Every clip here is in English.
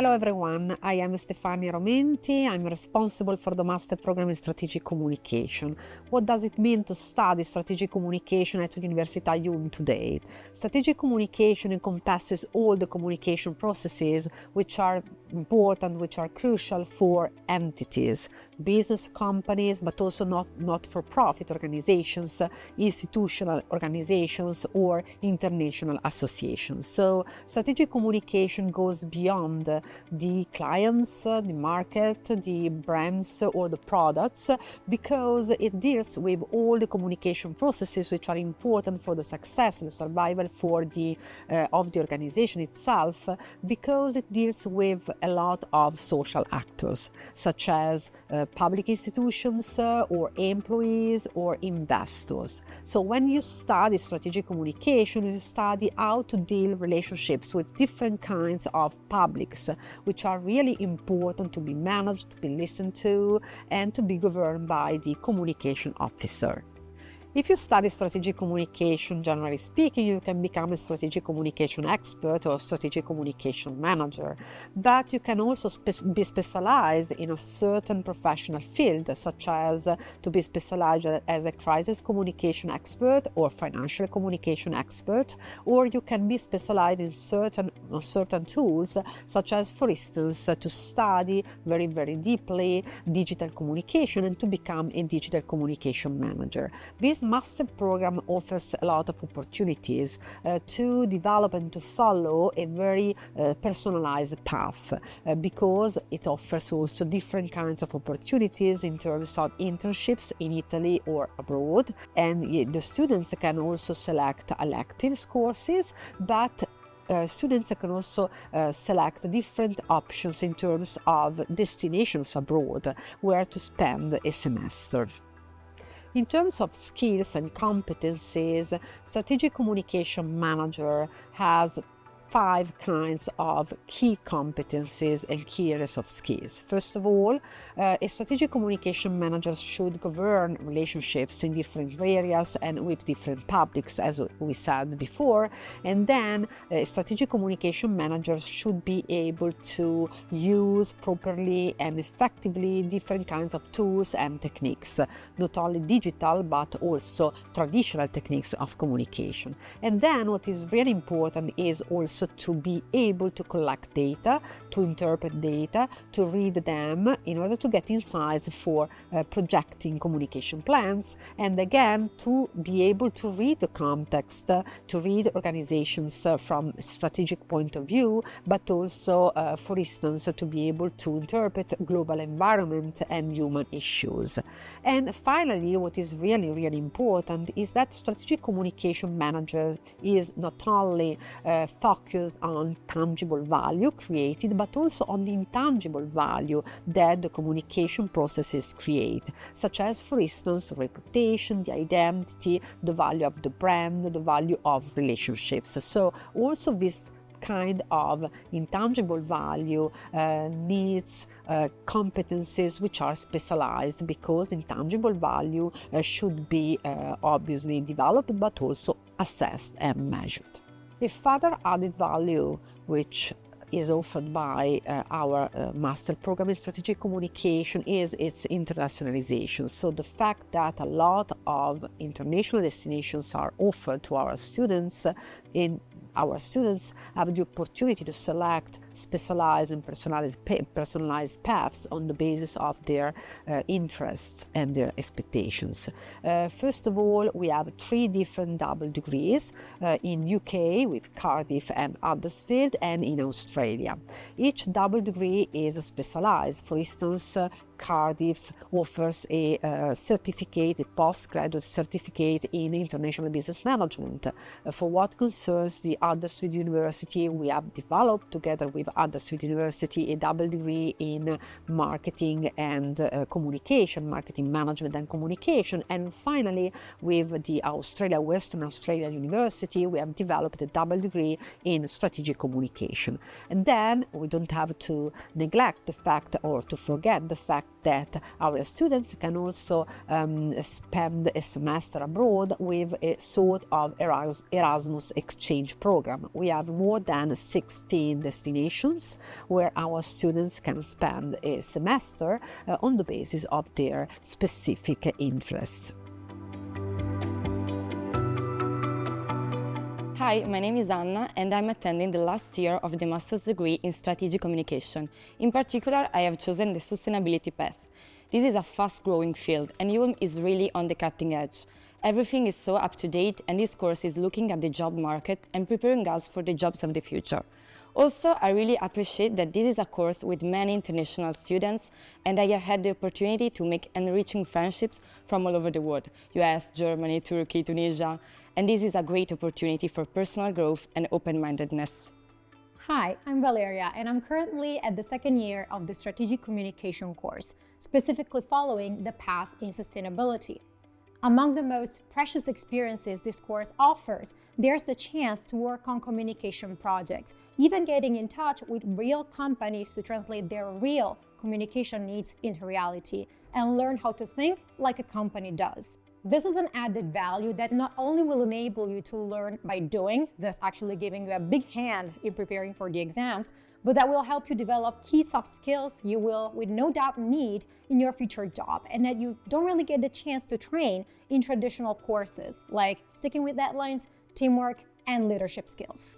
Hello everyone, I am Stefania Romenti. I'm responsible for the Master Program in Strategic Communication. What does it mean to study Strategic Communication at Università IULM today? Strategic Communication encompasses all the communication processes which are important, which are crucial for entities, business companies, but also not-for-profit organizations, institutional organizations, or international associations. So strategic communication goes beyond the clients, the market, the brands, or the products, because it deals with all the communication processes which are important for the success and survival for of the organization itself, because it deals with a lot of social actors, such as public institutions or employees or investors. So when you study strategic communication, you study how to deal relationships with different kinds of publics, which are really important to be managed, to be listened to, and to be governed by the communication officer. If you study strategic communication, generally speaking, you can become a strategic communication expert or strategic communication manager. But you can also be specialized in a certain professional field, such as to be specialized as a crisis communication expert or financial communication expert, or you can be specialized in certain tools, such as, for instance, to study very, very deeply digital communication and to become a digital communication manager. This master program offers a lot of opportunities to develop and to follow a very personalized path, because it offers also different kinds of opportunities in terms of internships in Italy or abroad, and the students can also select elective courses, but students can also select different options in terms of destinations abroad where to spend a semester. In terms of skills and competencies, strategic communication manager has 5 kinds of key competencies and key areas of skills. First of all, a strategic communication manager should govern relationships in different areas and with different publics, as we said before. And then a strategic communication manager should be able to use properly and effectively different kinds of tools and techniques, not only digital but also traditional techniques of communication. And then what is really important is also to be able to collect data, to interpret data, to read them in order to get insights for projecting communication plans, and again to be able to read the context, to read organizations from a strategic point of view, but also, for instance, to be able to interpret global environment and human issues. And finally, what is really, really important is that strategic communication manager is not only focused on tangible value created, but also on the intangible value that the communication processes create, such as, for instance, reputation, the identity, the value of the brand, the value of relationships. So also this kind of intangible value needs competencies which are specialized, because intangible value should be obviously developed but also assessed and measured. A further added value which is offered by our master program in strategic communication is its internationalization. So the fact that a lot of international destinations are offered to our students, our students have the opportunity to select specialized and personalized paths on the basis of their interests and their expectations. First of all, we have 3 different double degrees in UK with Cardiff and Huddersfield, and in Australia. Each double degree is specialized. For instance, Cardiff offers a certificate, a postgraduate certificate in international business management. For what concerns the Huddersfield University, we have developed together with Huddersfield University a double degree in marketing and communication, marketing management and communication. And finally, with the Western Australia University, we have developed a double degree in strategic communication. And then we don't have to neglect the fact or to forget the fact that our students can also spend a semester abroad with a sort of Erasmus exchange program. We have more than 16 destinations where our students can spend a semester on the basis of their specific interests. Hi, my name is Anna and I'm attending the last year of the master's degree in strategic communication. In particular, I have chosen the sustainability path. This is a fast-growing field and IULM is really on the cutting edge. Everything is so up-to-date and this course is looking at the job market and preparing us for the jobs of the future. Also, I really appreciate that this is a course with many international students and I have had the opportunity to make enriching friendships from all over the world, US, Germany, Turkey, Tunisia, and this is a great opportunity for personal growth and open-mindedness. Hi, I'm Valeria and I'm currently at the second year of the Strategic Communication course, specifically following the path in sustainability. Among the most precious experiences this course offers, there's the chance to work on communication projects, even getting in touch with real companies to translate their real communication needs into reality and learn how to think like a company does. This is an added value that not only will enable you to learn by doing, thus actually giving you a big hand in preparing for the exams, but that will help you develop key soft skills you will, with no doubt, need in your future job and that you don't really get the chance to train in traditional courses, like sticking with deadlines, teamwork, and leadership skills.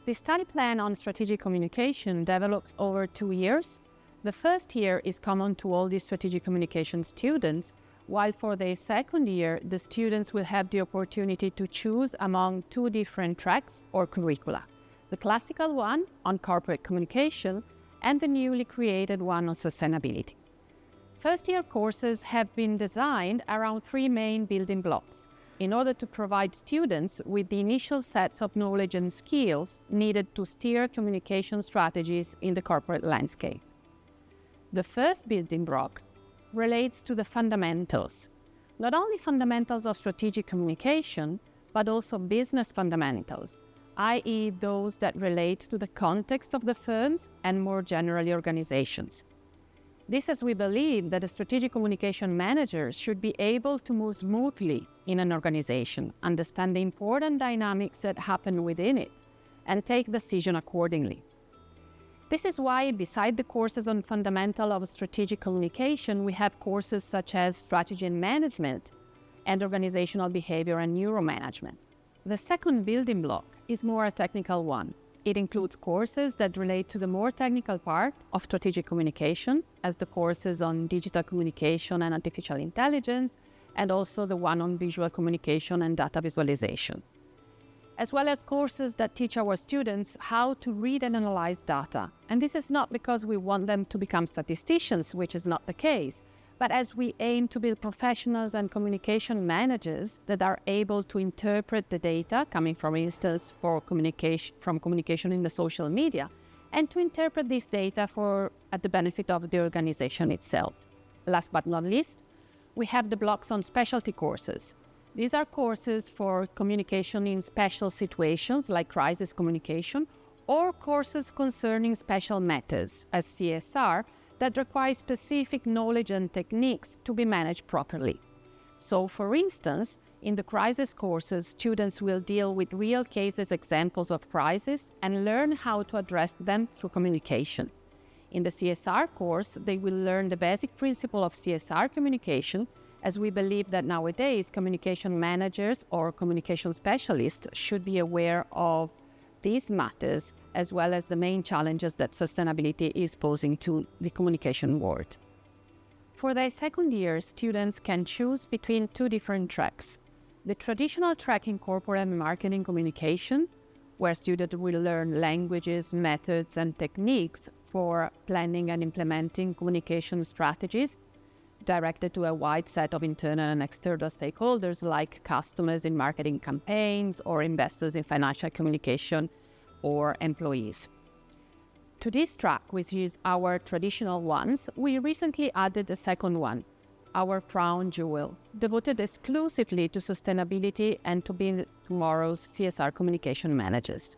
The study plan on strategic communication develops over 2 years. The first year is common to all the strategic communication students, while for the second year, the students will have the opportunity to choose among 2 different tracks or curricula. The classical one on corporate communication and the newly created one on sustainability. First-year courses have been designed around 3 main building blocks in order to provide students with the initial sets of knowledge and skills needed to steer communication strategies in the corporate landscape. The first building block relates to the fundamentals, not only fundamentals of strategic communication, but also business fundamentals, i.e. those that relate to the context of the firms and more generally organizations. This as we believe that the strategic communication managers should be able to move smoothly in an organization, understand the important dynamics that happen within it, and take decisions accordingly. This is why, beside the courses on fundamental of strategic communication, we have courses such as strategy and management and organizational behavior and neuromanagement. The second building block is more a technical one. It includes courses that relate to the more technical part of strategic communication, as the courses on digital communication and artificial intelligence, and also the one on visual communication and data visualization, as well as courses that teach our students how to read and analyze data. And this is not because we want them to become statisticians, which is not the case, but as we aim to build professionals and communication managers that are able to interpret the data coming, for instance, from communication in the social media, and to interpret this data at the benefit of the organization itself. Last but not least, we have the blocks on specialty courses. These are courses for communication in special situations like crisis communication, or courses concerning special matters as CSR that require specific knowledge and techniques to be managed properly. So, for instance, in the crisis courses, students will deal with real cases, examples of crisis, and learn how to address them through communication. In the CSR course, they will learn the basic principle of CSR communication, as we believe that nowadays communication managers or communication specialists should be aware of these matters, as well as the main challenges that sustainability is posing to the communication world. For their second year, students can choose between 2 different tracks. The traditional track in corporate marketing communication, where students will learn languages, methods, and techniques for planning and implementing communication strategies directed to a wide set of internal and external stakeholders like customers in marketing campaigns or investors in financial communication or employees. To this track, which is our traditional ones, we recently added a second one, our crown jewel, devoted exclusively to sustainability and to being tomorrow's CSR communication managers.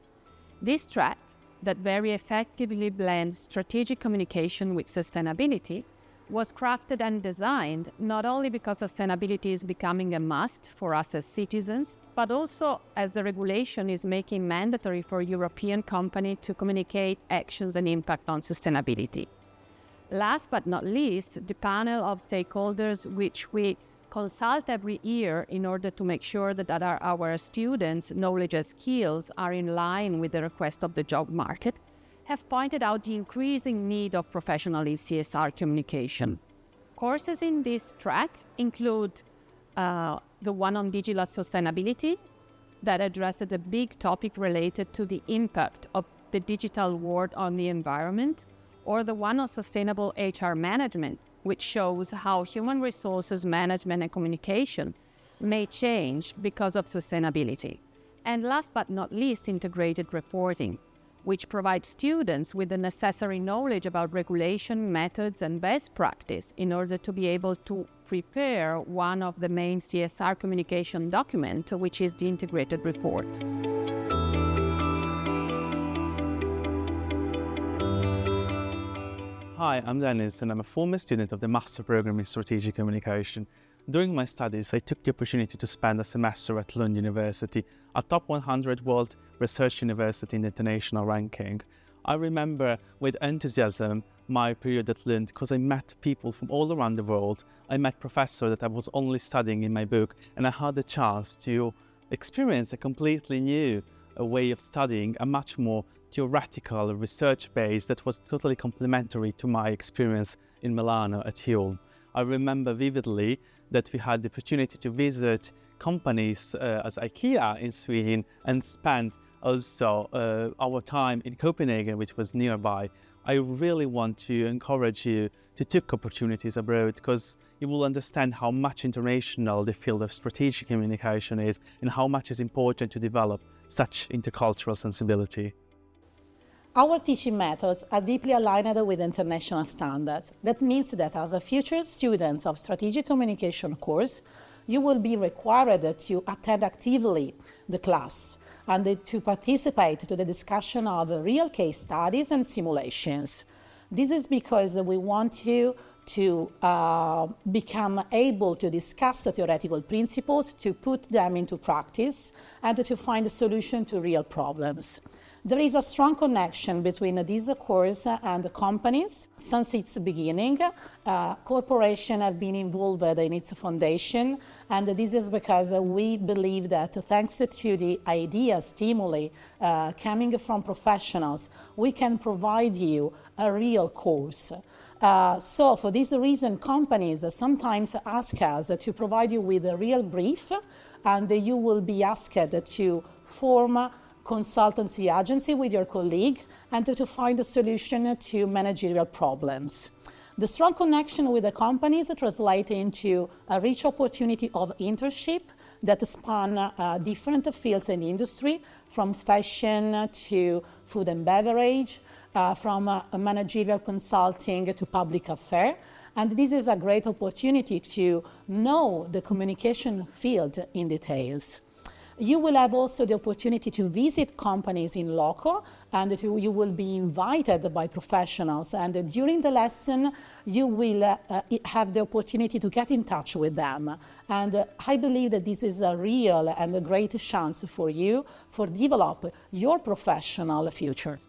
This track, that very effectively blends strategic communication with sustainability, was crafted and designed not only because sustainability is becoming a must for us as citizens, but also as the regulation is making mandatory for European companies to communicate actions and impact on sustainability. Last but not least, the panel of stakeholders which we consult every year in order to make sure that our students' knowledge and skills are in line with the request of the job market, have pointed out the increasing need of professional in CSR communication. Courses in this track include the one on digital sustainability that addresses a big topic related to the impact of the digital world on the environment, or the one on sustainable HR management, which shows how human resources management and communication may change because of sustainability. And last but not least, integrated reporting, which provides students with the necessary knowledge about regulation, methods, and best practice in order to be able to prepare one of the main CSR communication documents, which is the integrated report. Hi, I'm Dennis, and I'm a former student of the Master Program in Strategic Communication. During my studies, I took the opportunity to spend a semester at Lund University, a top 100 world research university in the international ranking. I remember with enthusiasm my period at Lund because I met people from all around the world. I met professors that I was only studying in my book, and I had the chance to experience a completely new way of studying, a much more theoretical research base that was totally complementary to my experience in Milano at IULM. I remember vividly that we had the opportunity to visit companies as IKEA in Sweden and spend also our time in Copenhagen, which was nearby. I really want to encourage you to take opportunities abroad, because you will understand how much international the field of strategic communication is and how much is important to develop such intercultural sensibility. Our teaching methods are deeply aligned with international standards. That means that as a future student of strategic communication course, you will be required to attend actively the class and to participate to the discussion of real case studies and simulations. This is because we want you to become able to discuss the theoretical principles, to put them into practice, and to find a solution to real problems. There is a strong connection between this course and the companies. Since its beginning, corporations have been involved in its foundation, and this is because we believe that thanks to the ideas, stimuli coming from professionals, we can provide you a real course. So for this reason, companies sometimes ask us to provide you with a real brief, and you will be asked to form a consultancy agency with your colleague and to find a solution to managerial problems. The strong connection with the companies translates into a rich opportunity of internship that span different fields in industry, from fashion to food and beverage, from managerial consulting to public affairs. And this is a great opportunity to know the communication field in details. You will have also the opportunity to visit companies in loco, and you will be invited by professionals. And during the lesson, you will have the opportunity to get in touch with them. And I believe that this is a real and a great chance for you for develop your professional future.